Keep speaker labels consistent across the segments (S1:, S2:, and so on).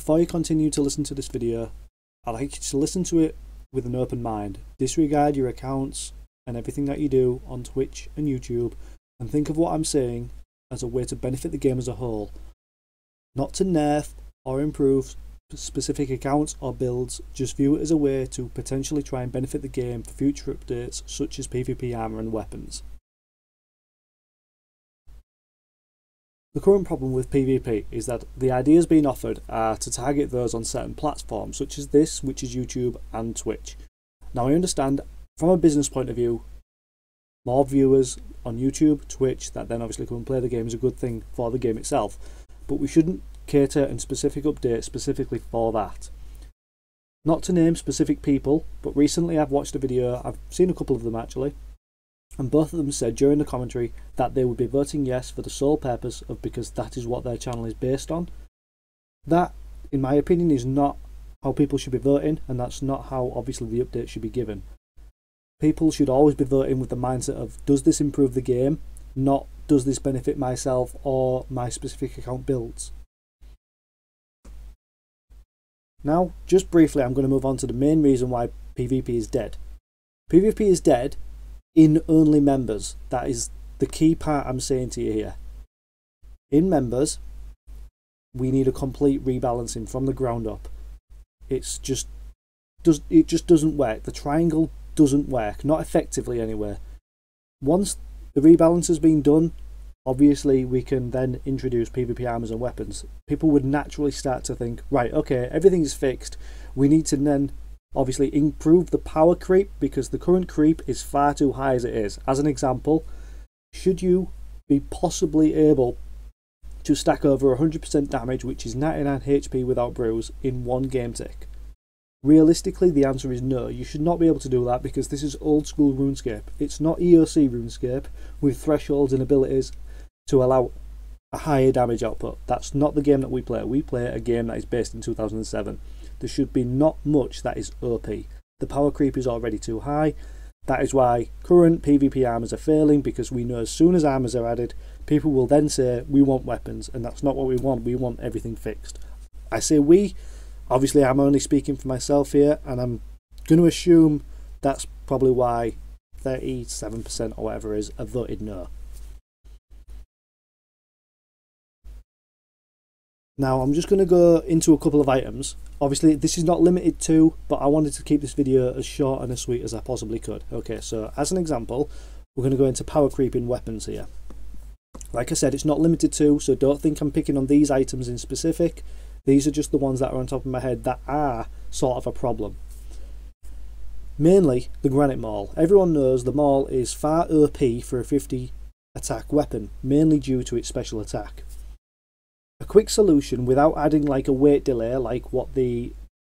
S1: Before you continue to listen to this video, I'd like you to listen to it with an open mind. Disregard your accounts and everything that you do on Twitch and YouTube, and think of what I'm saying as a way to benefit the game as a whole, not to nerf or improve specific accounts or builds. Just view it as a way to potentially try and benefit the game for future updates such as PvP armor and weapons. The current problem with PvP is that the ideas being offered are to target those on certain platforms such as this, which is YouTube and Twitch. Now I understand from a business point of view, more viewers on YouTube, Twitch that then obviously come and play the game is a good thing for the game itself, but we shouldn't cater and specific updates specifically for that. Not to name specific people, but recently I've watched a video, I've seen a couple of them actually, and both of them said during the commentary that they would be voting yes for the sole purpose of because that is what their channel is based on. That, in my opinion, is not how people should be voting, and that's not how obviously the update should be given. People should always be voting with the mindset of, does this improve the game, not does this benefit myself or my specific account builds. Now, just briefly, I'm going to move on to the main reason why PvP is dead. PvP is dead in only members. That is the key part I'm saying to you here. In members, we need a complete rebalancing from the ground up. It just doesn't work. The triangle doesn't work, not effectively anyway. Once the rebalance has been done, obviously we can then introduce PvP armors and weapons. People would naturally start to think, right, okay, everything's fixed. We need to then obviously improve the power creep because the current creep is far too high as it is. As an example, should you be possibly able to stack over 100% damage, which is 99 HP without bruise, in one game tick? Realistically, the answer is no. You should not be able to do that because this is old school RuneScape. It's not EOC RuneScape with thresholds and abilities to allow a higher damage output. That's not the game that we play. We play a game that is based in 2007. There should be not much that is OP. The power creep is already too high. That is why current PvP armors are failing, because we know as soon as armors are added, people will then say we want weapons, and that's not what we want. We want everything fixed. I say we. Obviously, I'm only speaking for myself here, and I'm going to assume that's probably why 37% or whatever is have voted no. Now, I'm just going to go into a couple of items. Obviously, this is not limited to, but I wanted to keep this video as short and as sweet as I possibly could. Okay, so as an example, we're going to go into power creep in weapons here. Like I said, it's not limited to, so don't think I'm picking on these items in specific. These are just the ones that are on top of my head that are sort of a problem. Mainly the granite maul. Everyone knows the maul is far OP for a 50 attack weapon, mainly due to its special attack. A quick solution without adding like a weight delay like what the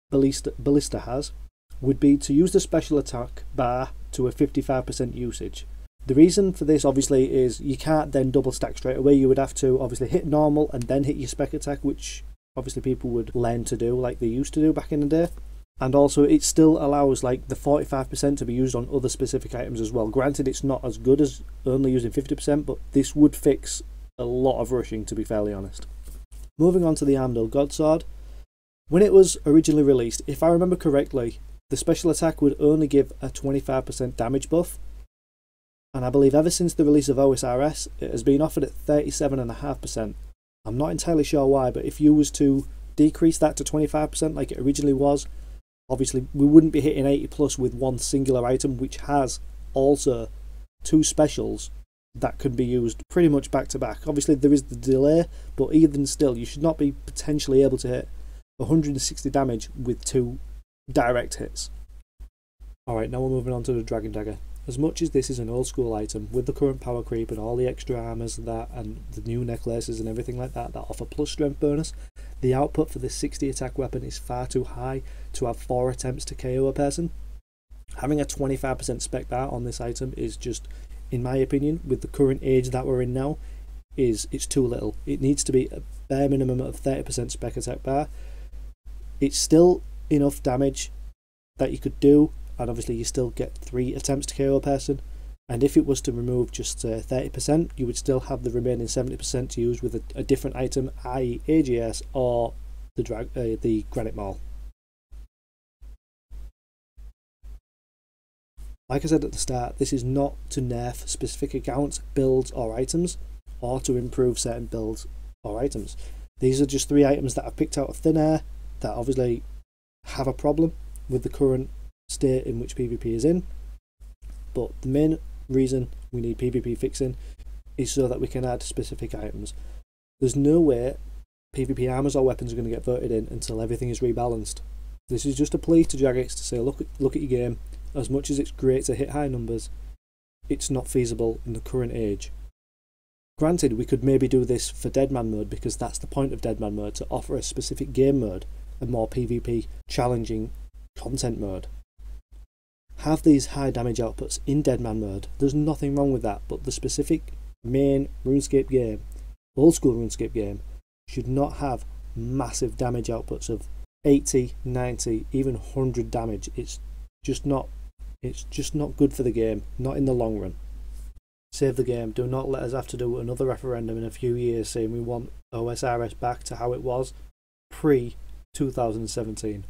S1: ballista has would be to use the special attack bar to a 55% usage. The reason for this obviously is you can't then double stack straight away. You would have to obviously hit normal and then hit your spec attack, which obviously people would learn to do like they used to do back in the day. And also it still allows like the 45% to be used on other specific items as well. Granted, it's not as good as only using 50%, but this would fix a lot of rushing, to be fairly honest. Moving on to the Armdale Godsword. When it was originally released, if I remember correctly, the special attack would only give a 25% damage buff. And I believe ever since the release of OSRS, it has been offered at 37.5%. I'm not entirely sure why, but if you was to decrease that to 25% like it originally was, obviously we wouldn't be hitting 80 plus with one singular item, which has also two specials that can be used pretty much back to back. Obviously there is the delay, but even still you should not be potentially able to hit 160 damage with two direct hits. Alright, now we're moving on to the Dragon Dagger. As much as this is an old school item, with the current power creep and all the extra armors that and the new necklaces and everything like that offer plus strength bonus, the output for this 60 attack weapon is far too high to have 4 attempts to KO a person. Having a 25% spec bar on this item is just, in my opinion, with the current age that we're in now, it's too little. It needs to be a bare minimum of 30% spec attack bar. It's still enough damage that you could do, and obviously you still get 3 attempts to KO a person, and if it was to remove just 30%, you would still have the remaining 70% to use with a different item, i.e. AGS or the Granite Mall. Like I said at the start, this is not to nerf specific accounts, builds or items, or to improve certain builds or items. These are just 3 items that I've picked out of thin air that obviously have a problem with the current state in which PvP is in. But the main reason we need PvP fixing is so that we can add specific items. There's no way PvP armors or weapons are going to get voted in until everything is rebalanced. This is just a plea to Jagex to say, look at your game. As much as it's great to hit high numbers, it's not feasible in the current age. Granted, we could maybe do this for Deadman mode, because that's the point of Deadman mode, to offer a specific game mode, a more PvP challenging content mode. Have these high damage outputs in Deadman mode, there's nothing wrong with that, but the specific main RuneScape game, old school RuneScape game, should not have massive damage outputs of 80, 90, even 100 damage. It's just not good for the game, not in the long run. Save the game. Do not let us have to do another referendum in a few years saying we want OSRS back to how it was pre-2017.